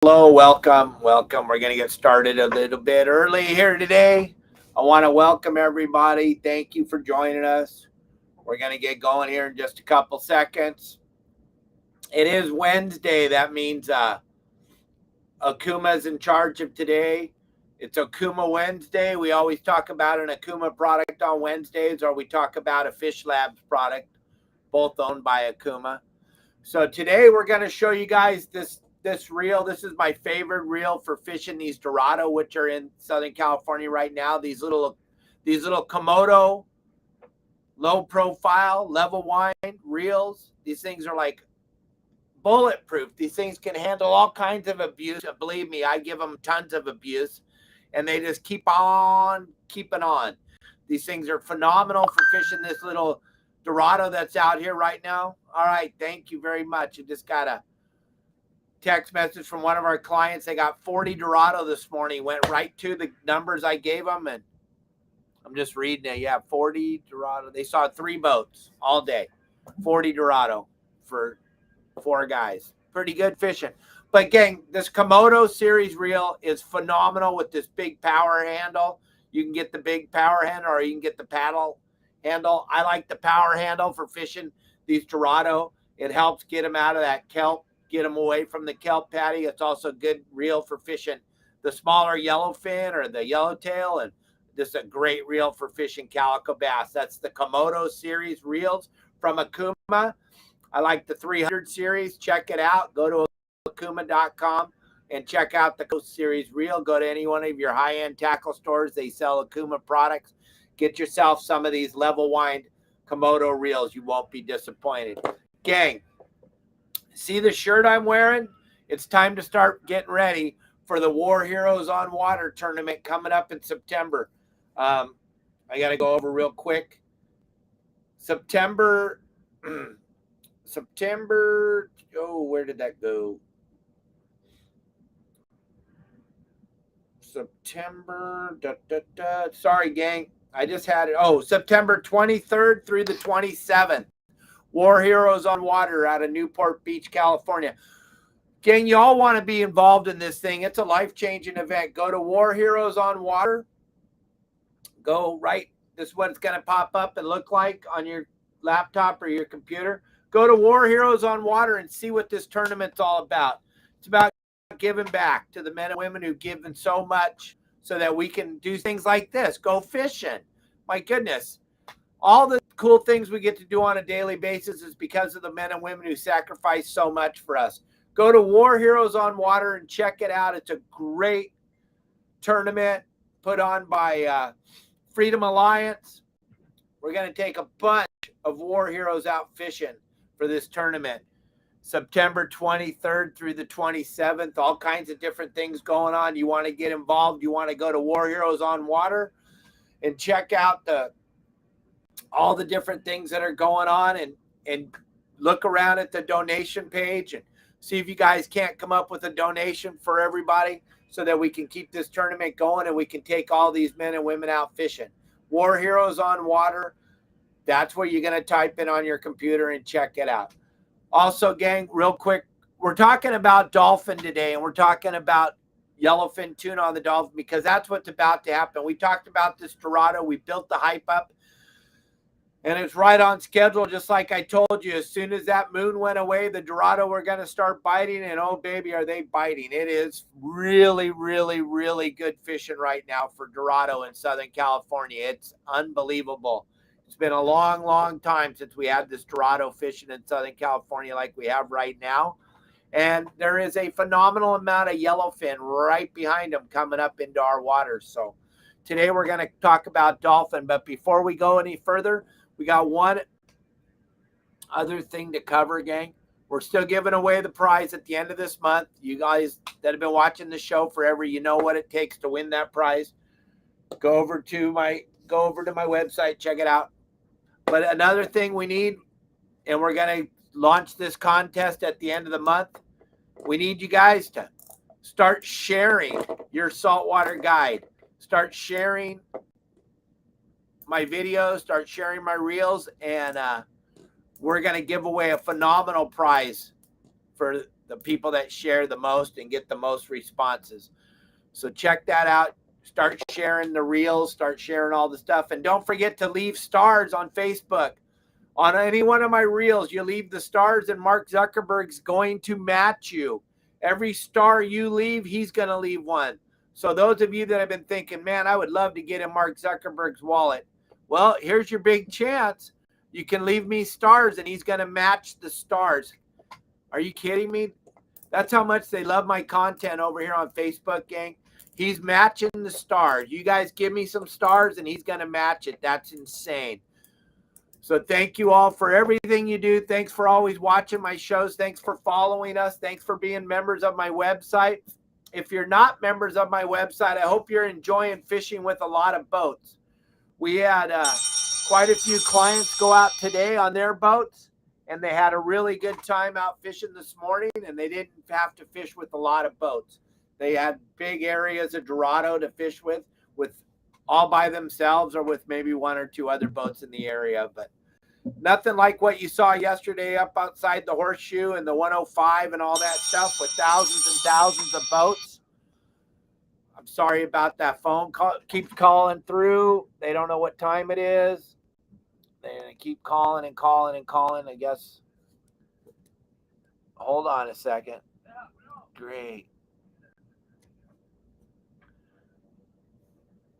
Hello, welcome. We're going to get started a little bit early here today. I want to welcome everybody. Thank you for joining us. We're going to get going here in just a couple seconds. It is Wednesday. That means Okuma is in charge of today. It's Okuma Wednesday. We always talk about an Okuma product on Wednesdays, or we talk about a Fish Labs product, both owned by Okuma. So today we're going to show you guys this reel. This is my favorite reel for fishing these Dorado, which are in Southern California right now. These little Komodo low profile level wind reels. These things are like bulletproof. These things can handle all kinds of abuse. Believe me, I give them tons of abuse, and they just keep on keeping on. These things are phenomenal for fishing this little Dorado that's out here right now. All right, thank you very much. I just got a text message from one of our clients. They got 40 Dorado this morning. Went right to the numbers I gave them, and I'm just reading it. Yeah, 40 Dorado. They saw 3 boats all day. 40 Dorado for 4 guys. Pretty good fishing. But gang, this Komodo series reel is phenomenal with this big power handle. You can get the big power handle, or you can get the paddle handle. I like the power handle for fishing these Dorado. It helps get them out of that kelp, get them away from the kelp patty. It's also a good reel for fishing the smaller yellowfin or the yellowtail, and this is a great reel for fishing calico bass. That's the Komodo series reels from Okuma. I like the 300 series. Check it out. Go to okuma.com and check out the Coast series reel. Go to any one of your high-end tackle stores. They sell Okuma products. Get yourself some of these level wind Komodo reels. You won't be disappointed. Gang, see the shirt I'm wearing? It's time to start getting ready for the War Heroes on Water tournament coming up in September. I got to go over real quick. September, where did that go? Sorry, gang. I just had it. Oh, September 23rd through the 27th. War Heroes on Water out of Newport Beach, California. Gang, you all want to be involved in this thing. It's a life-changing event. Go to War Heroes on Water. Go right. This is what it's going to pop up and look like on your laptop or your computer. Go to War Heroes on Water and see what this tournament's all about. It's about giving back to the men and women who've given so much so that we can do things like this. Go fishing. My goodness. All the cool things we get to do on a daily basis is because of the men and women who sacrifice so much for us. Go to War Heroes on Water and check it out. It's a great tournament put on by Freedom Alliance. We're going to take a bunch of War Heroes out fishing for this tournament. September 23rd through the 27th. All kinds of different things going on. You want to get involved, you want to go to War Heroes on Water and check out all the different things that are going on, and look around at the donation page and see if you guys can't come up with a donation for everybody so that we can keep this tournament going and we can take all these men and women out fishing. War Heroes on Water. That's what you're going to type in on your computer and check it out. Also, gang, real quick, we're talking about dolphin today, and we're talking about yellowfin tuna on the dolphin because that's what's about to happen. We talked about this Dorado. We built the hype up, and it's right on schedule, just like I told you. As soon as that moon went away, the Dorado were going to start biting, and oh, baby, are they biting. It is really, really, really good fishing right now for Dorado in Southern California. It's unbelievable. It's been a long, long time since we had this Dorado fishing in Southern California like we have right now. And there is a phenomenal amount of yellowfin right behind them coming up into our waters. So today we're going to talk about dolphin. But before we go any further, we got one other thing to cover, gang. We're still giving away the prize at the end of this month. You guys that have been watching the show forever, you know what it takes to win that prize. Go over to my website, check it out. But another thing we need, and we're going to launch this contest at the end of the month, we need you guys to start sharing your saltwater guide. Start sharing my videos, start sharing my reels, and we're going to give away a phenomenal prize for the people that share the most and get the most responses. So check that out. Start sharing the reels, start sharing all the stuff. And don't forget to leave stars on Facebook. On any one of my reels, you leave the stars and Mark Zuckerberg's going to match you. Every star you leave, he's going to leave one. So those of you that have been thinking, man, I would love to get in Mark Zuckerberg's wallet. Well, here's your big chance. You can leave me stars and he's going to match the stars. Are you kidding me? That's how much they love my content over here on Facebook, gang. He's matching the stars. You guys give me some stars and he's going to match it. That's insane. So thank you all for everything you do. Thanks for always watching my shows. Thanks for following us. Thanks for being members of my website. If you're not members of my website, I hope you're enjoying fishing with a lot of boats. We had quite a few clients go out today on their boats, and they had a really good time out fishing this morning, and they didn't have to fish with a lot of boats. They had big areas of Dorado to fish with all by themselves or with maybe one or two other boats in the area, but nothing like what you saw yesterday up outside the Horseshoe and the 105 and all that stuff with thousands and thousands of boats. I'm sorry about that phone call. Keeps calling through. They don't know what time it is. They keep calling and calling and calling, I guess. Hold on a second. Great.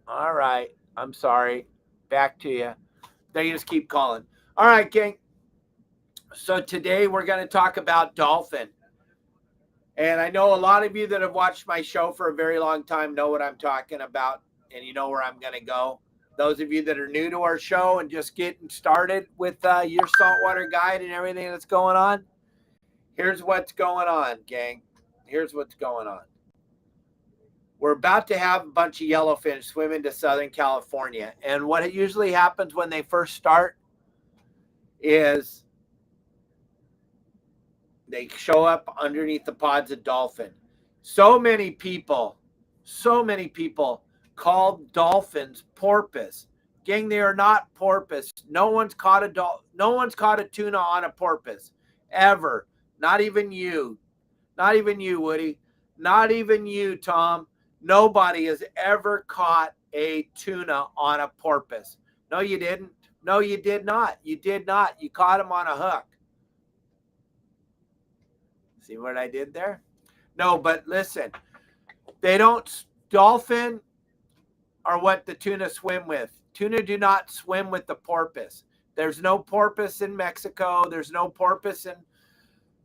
All right. I'm sorry. Back to you. They just keep calling. All right, gang. So today we're going to talk about dolphin. And I know a lot of you that have watched my show for a very long time know what I'm talking about, and you know where I'm going to go. Those of you that are new to our show and just getting started with your saltwater guide and everything that's going on, here's what's going on, gang. Here's what's going on. We're about to have a bunch of yellowfin swim into Southern California. And what usually happens when they first start is they show up underneath the pods of dolphin. So many people call dolphins porpoise. Gang, they are not porpoise. No one's caught a tuna on a porpoise ever. Not even you. Not even you, Woody. Not even you, Tom. Nobody has ever caught a tuna on a porpoise. No, you didn't. No, you did not. You did not. You caught him on a hook. See what I did there? No, but listen, dolphin are what the tuna swim with. Tuna do not swim with the porpoise. There's no porpoise in Mexico. There's no porpoise in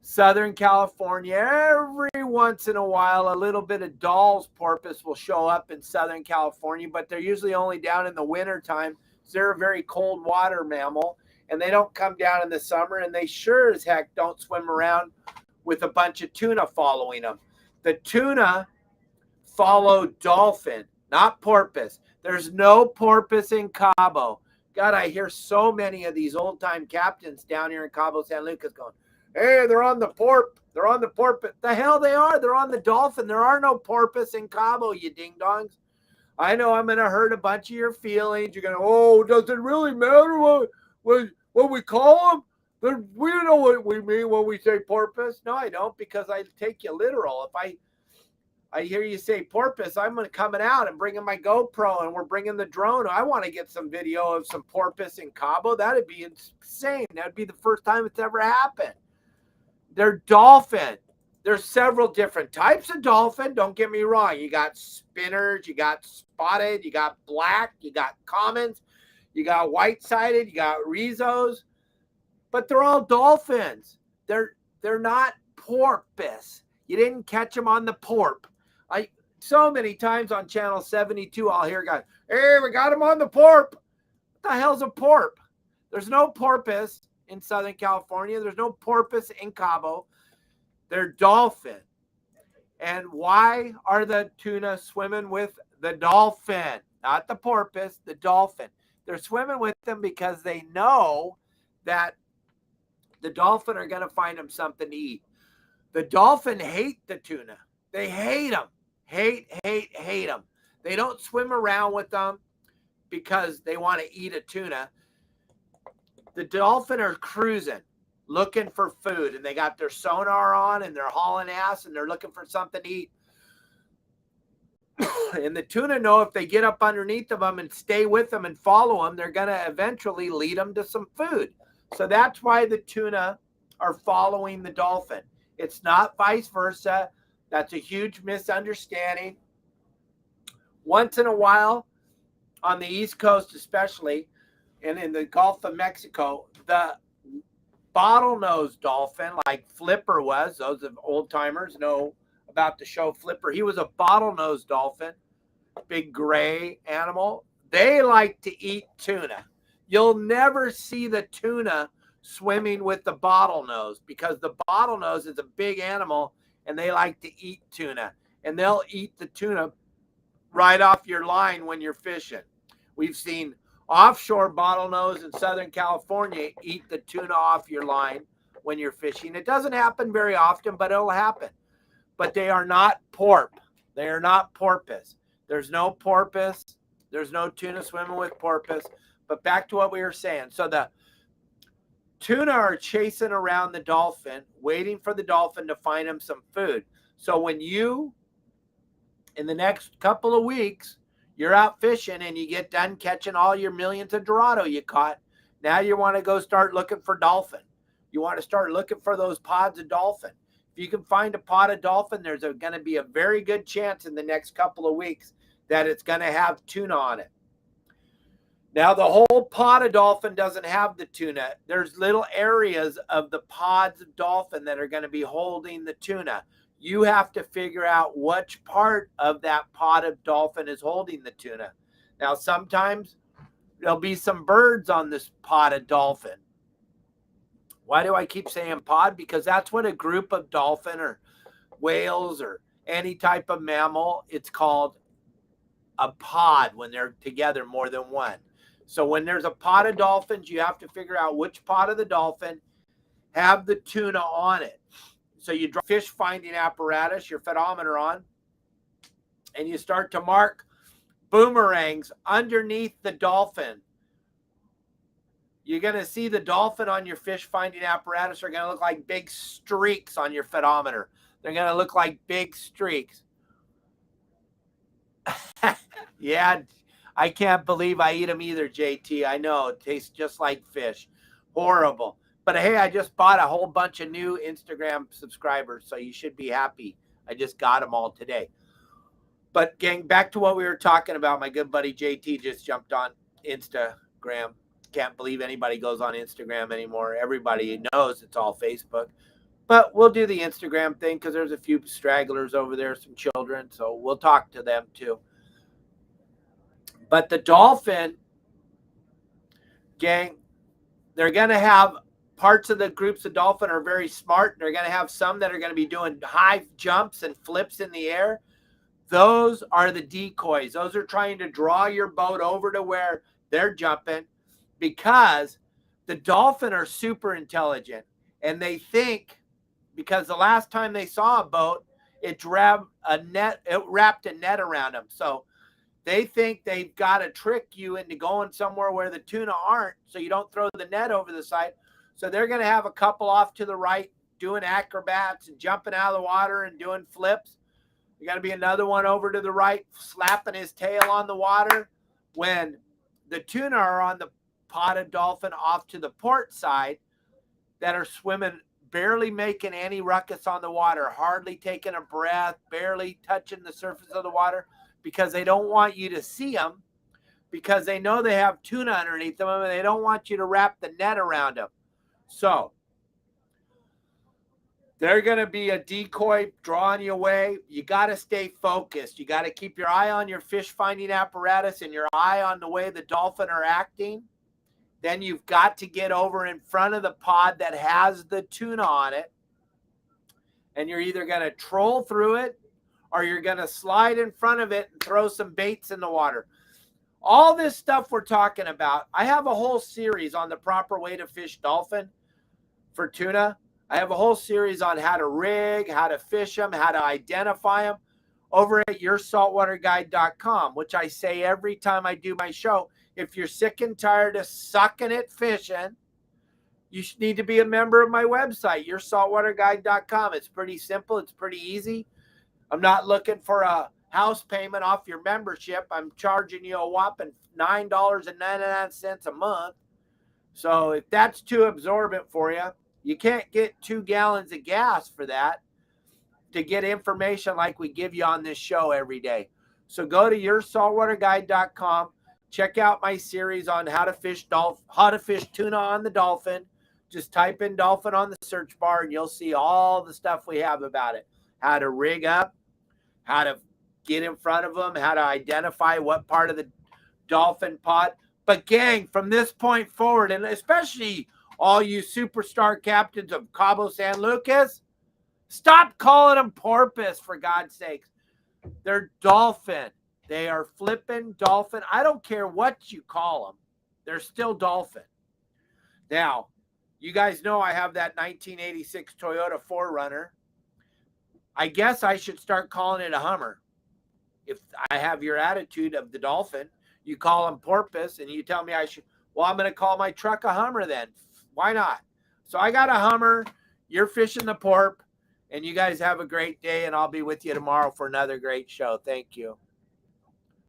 Southern California. Every once in a while, a little bit of Dahl's porpoise will show up in Southern California, but they're usually only down in the winter time. So they're a very cold water mammal, and they don't come down in the summer, and they sure as heck don't swim around with a bunch of tuna following them. The tuna follow dolphin, not porpoise. There's no porpoise in Cabo. God, I hear so many of these old-time captains down here in Cabo San Lucas going, hey, they're on the porp. They're on the porpoise. The hell they are. They're on the dolphin. There are no porpoise in Cabo, you ding-dongs. I know I'm going to hurt a bunch of your feelings. You're going to, oh, does it really matter what we call them? We don't know what we mean when we say porpoise. No, I don't, because I take you literal. If I hear you say porpoise, I'm going to coming out and bringing my GoPro, and we're bringing the drone. I want to get some video of some porpoise in Cabo. That'd be insane. That'd be the first time it's ever happened. They're dolphin. There's several different types of dolphin. Don't get me wrong. You got spinners, you got spotted, you got black, you got commons, you got white-sided, you got Rizos. But they're all dolphins. They're not porpoise. You didn't catch them on the porp. So many times on channel 72, I'll hear guys, hey, we got them on the porp. What the hell's a porp? There's no porpoise in Southern California. There's no porpoise in Cabo. They're dolphin. And why are the tuna swimming with the dolphin? Not the porpoise, the dolphin. They're swimming with them because they know that the dolphin are going to find them something to eat. The dolphin hate the tuna. They hate them. Hate them. They don't swim around with them because they want to eat a tuna. The dolphin are cruising, looking for food, and they got their sonar on and they're hauling ass and they're looking for something to eat. And the tuna know if they get up underneath of them and stay with them and follow them, they're going to eventually lead them to some food. So that's why the tuna are following the dolphin. It's not vice versa. That's a huge misunderstanding. Once in a while, on the East Coast especially, and in the Gulf of Mexico, the bottlenose dolphin, like Flipper was, those of old timers know about the show Flipper. He was a bottlenose dolphin, big gray animal. They like to eat tuna. You'll never see the tuna swimming with the bottlenose because the bottlenose is a big animal and they like to eat tuna. And they'll eat the tuna right off your line when you're fishing. We've seen offshore bottlenose in Southern California eat the tuna off your line when you're fishing. It doesn't happen very often, but it'll happen. But they are not porp. They are not porpoise. There's no porpoise. There's no tuna swimming with porpoise. But back to what we were saying. So the tuna are chasing around the dolphin, waiting for the dolphin to find them some food. So when you, in the next couple of weeks, you're out fishing and you get done catching all your millions of Dorado you caught, now you want to go start looking for dolphin. You want to start looking for those pods of dolphin. If you can find a pod of dolphin, there's going to be a very good chance in the next couple of weeks that it's going to have tuna on it. Now, the whole pod of dolphin doesn't have the tuna. There's little areas of the pods of dolphin that are going to be holding the tuna. You have to figure out which part of that pod of dolphin is holding the tuna. Now, sometimes there'll be some birds on this pod of dolphin. Why do I keep saying pod? Because that's what a group of dolphin or whales or any type of mammal, it's called a pod when they're together more than one. So when there's a pod of dolphins, you have to figure out which pod of the dolphin have the tuna on it. So you draw fish finding apparatus, your photometer on, and you start to mark boomerangs underneath the dolphin. You're going to see the dolphin on your fish finding apparatus are going to look like big streaks on your photometer. They're going to look like big streaks. Yeah, I can't believe I eat them either, JT. I know, it tastes just like fish. Horrible. But hey, I just bought a whole bunch of new Instagram subscribers, so you should be happy. I just got them all today. But gang, back to what we were talking about. My good buddy JT just jumped on Instagram. Can't believe anybody goes on Instagram anymore. Everybody knows it's all Facebook. But we'll do the Instagram thing because there's a few stragglers over there, some children. So we'll talk to them too. But the dolphin, gang, they're going to have parts of the groups of dolphin are very smart. They're going to have some that are going to be doing high jumps and flips in the air. Those are the decoys. Those are trying to draw your boat over to where they're jumping because the dolphin are super intelligent. And they think because the last time they saw a boat, it wrapped a net around them. So they think they've got to trick you into going somewhere where the tuna aren't so you don't throw the net over the side. So they're going to have a couple off to the right doing acrobats and jumping out of the water and doing flips. There's going to be another one over to the right slapping his tail on the water when the tuna are on the pod of dolphin off to the port side that are swimming, barely making any ruckus on the water, hardly taking a breath, barely touching the surface of the water because they don't want you to see them because they know they have tuna underneath them and they don't want you to wrap the net around them. So they're going to be a decoy drawing you away. You got to stay focused. You got to keep your eye on your fish finding apparatus and your eye on the way the dolphin are acting. Then you've got to get over in front of the pod that has the tuna on it. And you're either going to troll through it or you're going to slide in front of it and throw some baits in the water. All this stuff we're talking about, I have a whole series on the proper way to fish dolphin for tuna. I have a whole series on how to rig, how to fish them, how to identify them over at yoursaltwaterguide.com, which I say every time I do my show. If you're sick and tired of sucking at fishing, you need to be a member of my website, yoursaltwaterguide.com. It's pretty simple. It's pretty easy. I'm not looking for a house payment off your membership. I'm charging you a whopping $9.99 a month. So if that's too absorbent for you, you can't get 2 gallons of gas for that to get information like we give you on this show every day. So go to yoursaltwaterguide.com. Check out my series on how to fish tuna on the Dolphin. Just type in dolphin on the search bar and you'll see all the stuff we have about it. How to rig up, how to get in front of them, how to identify what part of the dolphin pot. But gang, from this point forward, and especially all you superstar captains of Cabo San Lucas, stop calling them porpoise, for God's sakes. They're dolphin. They are flipping dolphin. I don't care what you call them. They're still dolphin. Now, you guys know I have that 1986 Toyota 4Runner. I guess I should start calling it a Hummer. If I have your attitude of the dolphin, you call them porpoise and you tell me I should, well, I'm going to call my truck a Hummer then. Why not? So I got a Hummer. You're fishing the porp. And you guys have a great day, and I'll be with you tomorrow for another great show. Thank you.